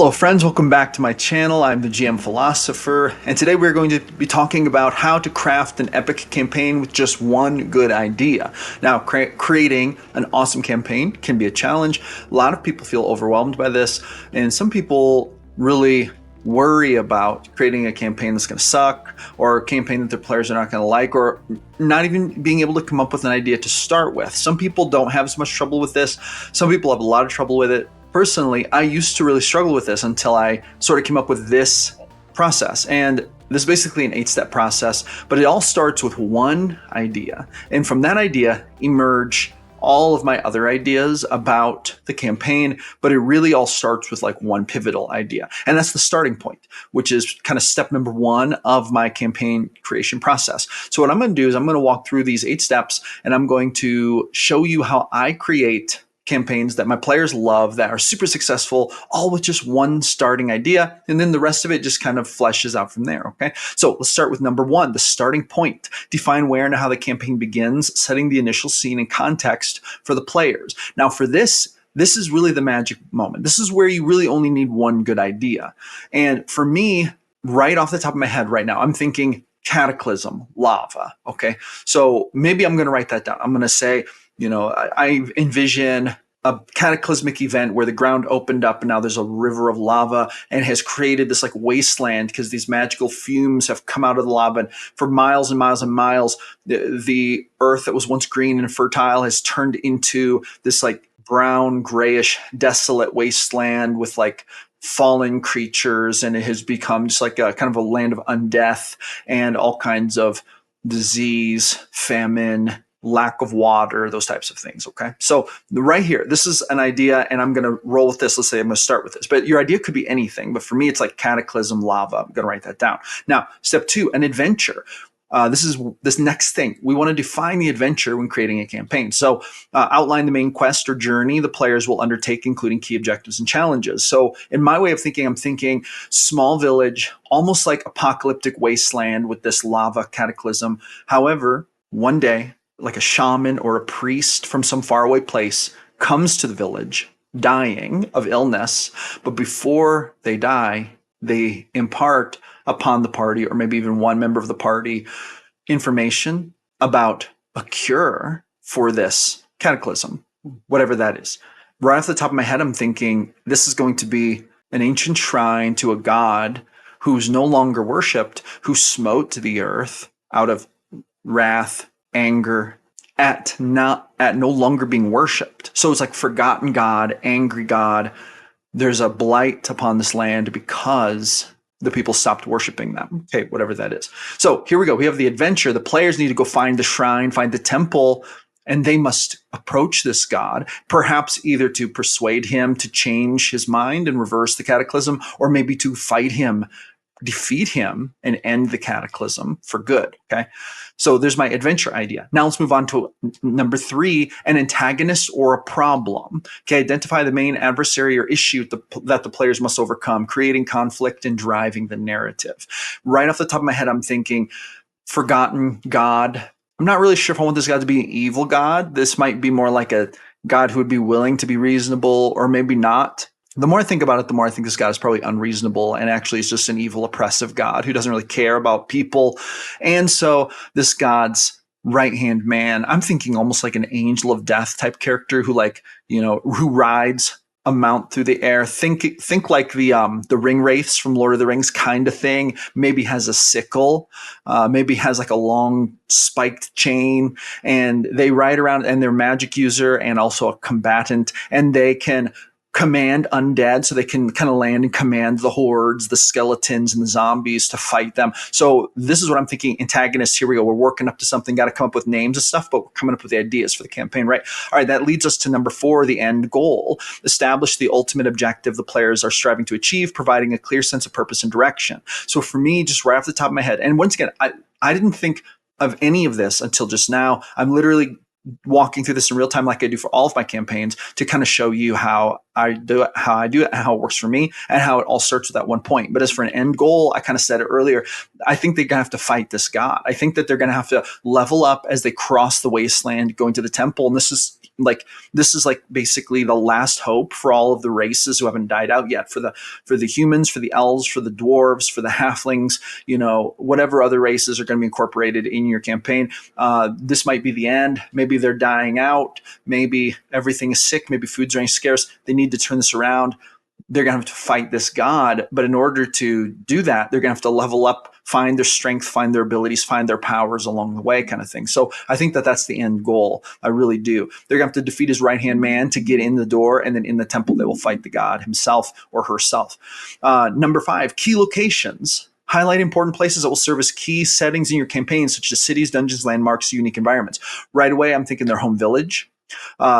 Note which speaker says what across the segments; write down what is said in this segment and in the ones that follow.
Speaker 1: Hello friends, welcome back to my channel. I'm the GM Philosopher, and today we're going to be talking about how to craft an epic campaign with just one good idea. Now, creating an awesome campaign can be a challenge. A lot of people feel overwhelmed by this, and some people really worry about creating a campaign that's going to suck, or a campaign that their players are not going to like, or not even being able to come up with an idea to start with. Some people don't have as much trouble with this. Some people have a lot of trouble with it. Personally, I used to really struggle with this until I sort of came up with this process. And this is basically an 8-step process, but it all starts with one idea. And from that idea emerge all of my other ideas about the campaign, but it really all starts with like one pivotal idea. And that's the starting point, which is kind of step number 1 of my campaign creation process. So what I'm going to do is I'm going to walk through these 8 steps, and I'm going to show you how I create campaigns that my players love, that are super successful, all with just one starting idea. And then the rest of it just kind of fleshes out from there. Okay. So let's start with number 1, the starting point. Define where and how the campaign begins, setting the initial scene and context for the players. Now for this is really the magic moment. This is where you really only need one good idea. And for me, right off the top of my head right now, I'm thinking cataclysm, lava. Okay. So maybe I'm going to write that down. I'm going to say, I envision a cataclysmic event where the ground opened up and now there's a river of lava and has created this like wasteland because these magical fumes have come out of the lava. And for miles and miles and miles, the earth that was once green and fertile has turned into this like brown, grayish, desolate wasteland with like fallen creatures. And it has become just like a kind of a land of undeath and all kinds of disease, famine, lack of water, those types of things. Okay. So right here, this is an idea, and I'm going to roll with this. Let's say I'm going to start with this, but your idea could be anything. But for me, it's like cataclysm, lava. I'm going to write that down. Now, step 2, an adventure. This is this next thing. We want to define the adventure when creating a campaign. So outline the main quest or journey the players will undertake, including key objectives and challenges. So in my way of thinking, I'm thinking small village, almost like apocalyptic wasteland with this lava cataclysm. However, one day, like a shaman or a priest from some faraway place comes to the village dying of illness, but before they die, they impart upon the party, or maybe even one member of the party, information about a cure for this cataclysm, whatever that is. Right off the top of my head, I'm thinking this is going to be an ancient shrine to a god who's no longer worshipped, who smote the earth out of wrath, anger, at no longer being worshipped. So it's like forgotten God, angry God. There's a blight upon this land because the people stopped worshiping them. Okay, whatever that is. So here we go. We have the adventure. The players need to go find the shrine, find the temple, and they must approach this God, perhaps either to persuade him to change his mind and reverse the cataclysm, or maybe to fight him, defeat him, and end the cataclysm for good. Okay. So there's my adventure idea. Now let's move on to number 3, an antagonist or a problem. Okay. Identify the main adversary or issue that the players must overcome, creating conflict and driving the narrative. Right off the top of my head, I'm thinking forgotten God. I'm not really sure if I want this God to be an evil God. This might be more like a God who would be willing to be reasonable, or maybe not. The more I think about it, the more I think this God is probably unreasonable and actually is just an evil, oppressive God who doesn't really care about people. And so this God's right-hand man, I'm thinking almost like an angel of death type character who who rides a mount through the air. Think like the ring wraiths from Lord of the Rings kind of thing. Maybe has a sickle, maybe has like a long spiked chain, and they ride around, and they're magic user and also a combatant, and they can command undead, so they can kind of land and command the hordes, the skeletons and the zombies to fight them. So this is what I'm thinking. Antagonists, here we go. We're working up to something, got to come up with names and stuff, but we're coming up with the ideas for the campaign, right? All right, that leads us to number 4, the end goal. Establish the ultimate objective the players are striving to achieve, providing a clear sense of purpose and direction. So for me, just right off the top of my head, and once again, I didn't think of any of this until just now. I'm literally walking through this in real time like I do for all of my campaigns to kind of show you how I do it, how I do it, and how it works for me, and how it all starts with that one point. But as for an end goal, I kind of said it earlier. I think they're gonna have to fight this god. I think that they're gonna have to level up as they cross the wasteland, going to the temple. And this is like basically the last hope for all of the races who haven't died out yet. For the humans, for the elves, for the dwarves, for the halflings, whatever other races are going to be incorporated in your campaign. This might be the end. Maybe they're dying out. Maybe everything is sick. Maybe food's running scarce. They need to turn this around. They're going to have to fight this god. But in order to do that, they're going to have to level up, find their strength, find their abilities, find their powers along the way, kind of thing. So I think that that's the end goal. I really do. They're going to have to defeat his right-hand man to get in the door, and then in the temple, they will fight the god himself or herself. Number 5, key locations. Highlight important places that will serve as key settings in your campaign, such as cities, dungeons, landmarks, unique environments. Right away, I'm thinking their home village.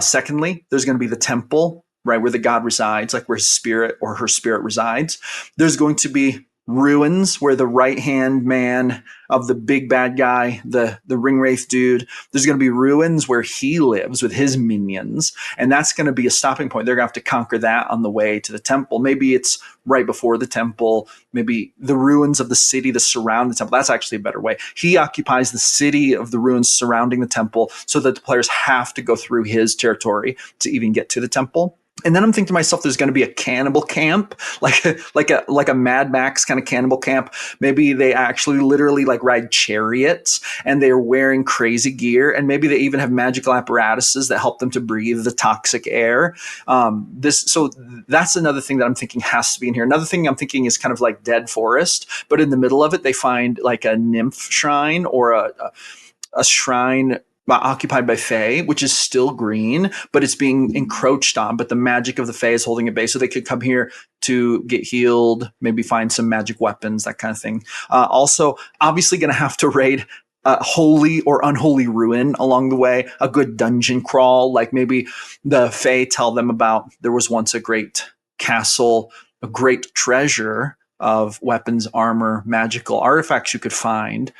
Speaker 1: Secondly, there's going to be the temple, right, where the god resides, like where his spirit or her spirit resides. There's going to be ruins where the right-hand man of the big bad guy, the ring wraith dude, there's going to be ruins where he lives with his minions. And that's going to be a stopping point. They're going to have to conquer that on the way to the temple. Maybe it's right before the temple, maybe the ruins of the city that surround the temple. That's actually a better way. He occupies the city of the ruins surrounding the temple so that the players have to go through his territory to even get to the temple. And then I'm thinking to myself, there's going to be a cannibal camp, like a Mad Max kind of cannibal camp. Maybe they actually literally like ride chariots and they're wearing crazy gear, and maybe they even have magical apparatuses that help them to breathe the toxic air. So that's another thing that I'm thinking has to be in here. Another thing I'm thinking is kind of like Dead Forest, but in the middle of it, they find like a nymph shrine or a shrine occupied by Fae, which is still green, but it's being encroached on. But the magic of the Fae is holding it back, so they could come here to get healed, maybe find some magic weapons, that kind of thing. Also, obviously, going to have to raid holy or unholy ruin along the way. A good dungeon crawl, like maybe the Fae tell them about there was once a great castle, a great treasure of weapons, armor, magical artifacts you could find.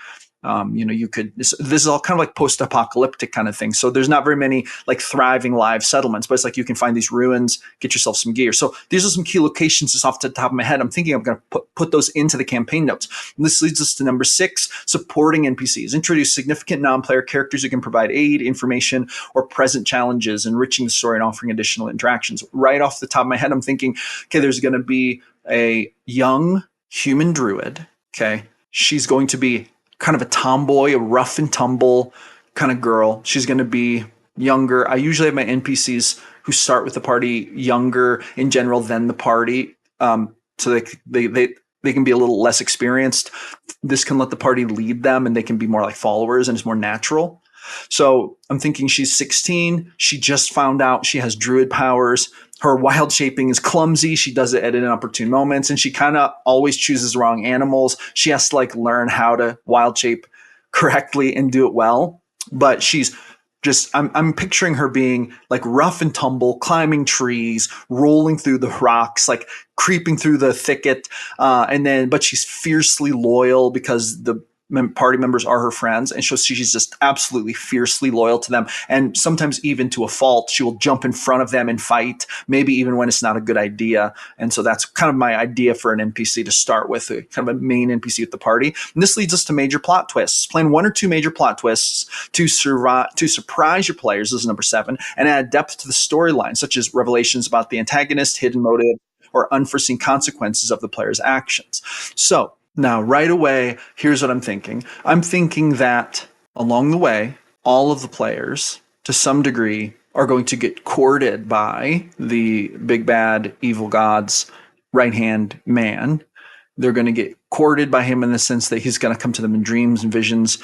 Speaker 1: You could, this is all kind of like post-apocalyptic kind of thing. So there's not very many like thriving live settlements, but it's like you can find these ruins, get yourself some gear. So these are some key locations just off the top of my head. I'm thinking I'm going to put those into the campaign notes. And this leads us to number 6, supporting NPCs. Introduce significant non-player characters who can provide aid, information, or present challenges, enriching the story and offering additional interactions. Right off the top of my head, I'm thinking, okay, there's going to be a young human druid. Okay. She's going to be kind of a tomboy, a rough and tumble kind of girl. She's going to be younger. I usually have my NPCs who start with the party younger in general than the party, so they can be a little less experienced. This can let the party lead them, and they can be more like followers, and it's more natural. So I'm thinking she's 16. She just found out she has druid powers. Her wild shaping is clumsy. She does it at inopportune moments, and she kind of always chooses the wrong animals. She has to like learn how to wild shape correctly and do it well. But she's just, I'm picturing her being like rough and tumble, climbing trees, rolling through the rocks, like creeping through the thicket. But she's fiercely loyal because the party members are her friends, and so she's just absolutely fiercely loyal to them, and sometimes even to a fault. She will jump in front of them and fight, maybe even when it's not a good idea. And so that's kind of my idea for an NPC to start with, kind of a main NPC with the party. And this leads us to major plot twists. Plan 1 or 2 major plot twists to surprise your players. This is number 7, and add depth to the storyline, such as revelations about the antagonist, hidden motive, or unforeseen consequences of the player's actions. So now, right away, here's what I'm thinking. I'm thinking that along the way, all of the players, to some degree, are going to get courted by the big bad evil god's right-hand man. They're going to get courted by him in the sense that he's going to come to them in dreams and visions,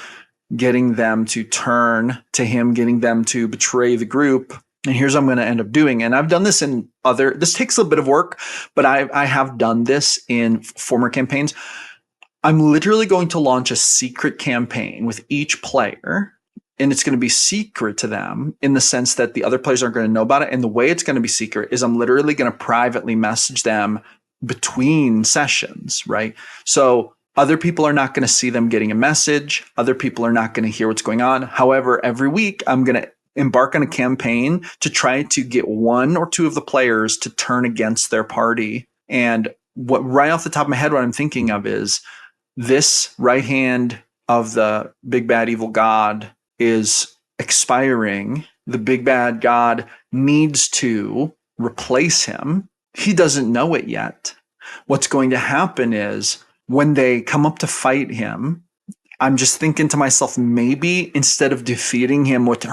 Speaker 1: getting them to turn to him, getting them to betray the group. And here's what I'm going to end up doing. And I've done this this takes a bit of work, but I have done this in former campaigns. I'm literally going to launch a secret campaign with each player, and it's going to be secret to them in the sense that the other players aren't going to know about it. And the way it's going to be secret is I'm literally going to privately message them between sessions, right? So other people are not going to see them getting a message. Other people are not going to hear what's going on. However, every week I'm going to embark on a campaign to try to get one or two of the players to turn against their party. And what right off the top of my head, what I'm thinking of is this right hand of the big bad evil god is expiring. The big bad god needs to replace him. He doesn't know it yet. What's going to happen is when they come up to fight him, I'm just thinking to myself, maybe instead of defeating him, what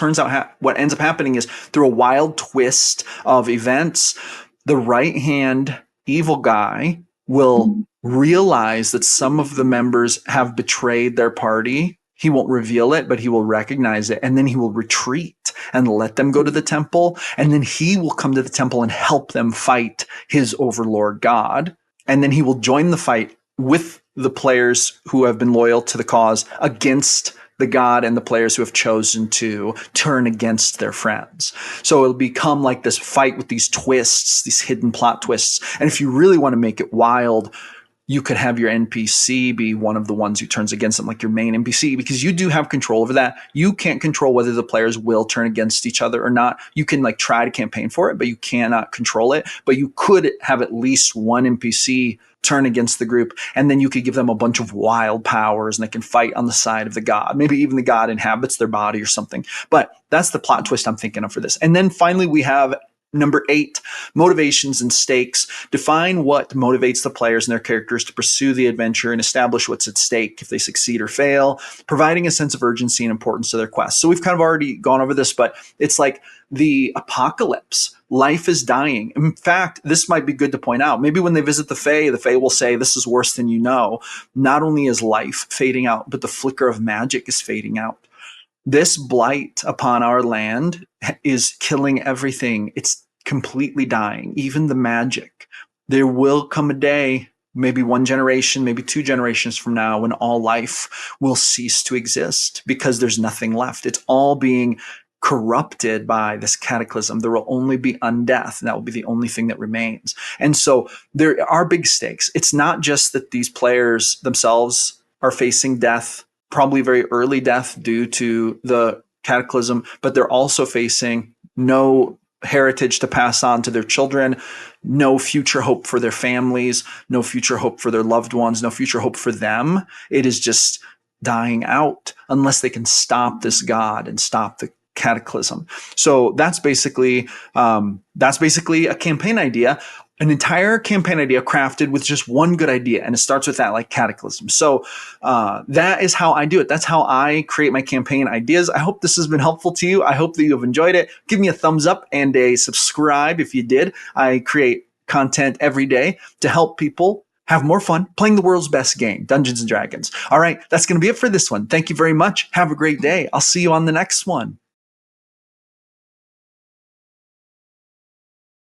Speaker 1: ends up happening is through a wild twist of events, the right hand evil guy will realize that some of the members have betrayed their party. He won't reveal it, but he will recognize it. And then he will retreat and let them go to the temple. And then he will come to the temple and help them fight his overlord god. And then he will join the fight with the players who have been loyal to the cause against the god and the players who have chosen to turn against their friends. So it'll become like this fight with these twists, these hidden plot twists. And if you really want to make it wild, you could have your NPC be one of the ones who turns against them, like your main NPC, because you do have control over that. You can't control whether the players will turn against each other or not. You can like try to campaign for it, but you cannot control it. But you could have at least one NPC turn against the group, and then you could give them a bunch of wild powers and they can fight on the side of the god. Maybe even the god inhabits their body or something. But that's the plot twist I'm thinking of for this. And then finally we have number 8, motivations and stakes. Define what motivates the players and their characters to pursue the adventure and establish what's at stake if they succeed or fail, providing a sense of urgency and importance to their quest. So we've kind of already gone over this, but it's like the apocalypse. Life is dying. In fact, this might be good to point out. Maybe when they visit the Fae will say, this is worse than you know. Not only is life fading out, but the flicker of magic is fading out. This blight upon our land is killing everything. It's completely dying, even the magic. There will come a day, maybe one generation, maybe 2 generations from now, when all life will cease to exist because there's nothing left. It's all being corrupted by this cataclysm. There will only be undeath, and that will be the only thing that remains. And so there are big stakes. It's not just that these players themselves are facing death, probably very early death due to the cataclysm, but they're also facing no heritage to pass on to their children, no future hope for their families, no future hope for their loved ones, no future hope for them. It is just dying out unless they can stop this god and stop the cataclysm. So that's basically a campaign idea. An entire campaign idea crafted with just one good idea. And it starts with that, like cataclysm. So that is how I do it. That's how I create my campaign ideas. I hope this has been helpful to you. I hope that you have enjoyed it. Give me a thumbs up and a subscribe if you did. I create content every day to help people have more fun playing the world's best game, Dungeons and Dragons. All right, that's going to be it for this one. Thank you very much. Have a great day. I'll see you on the next one.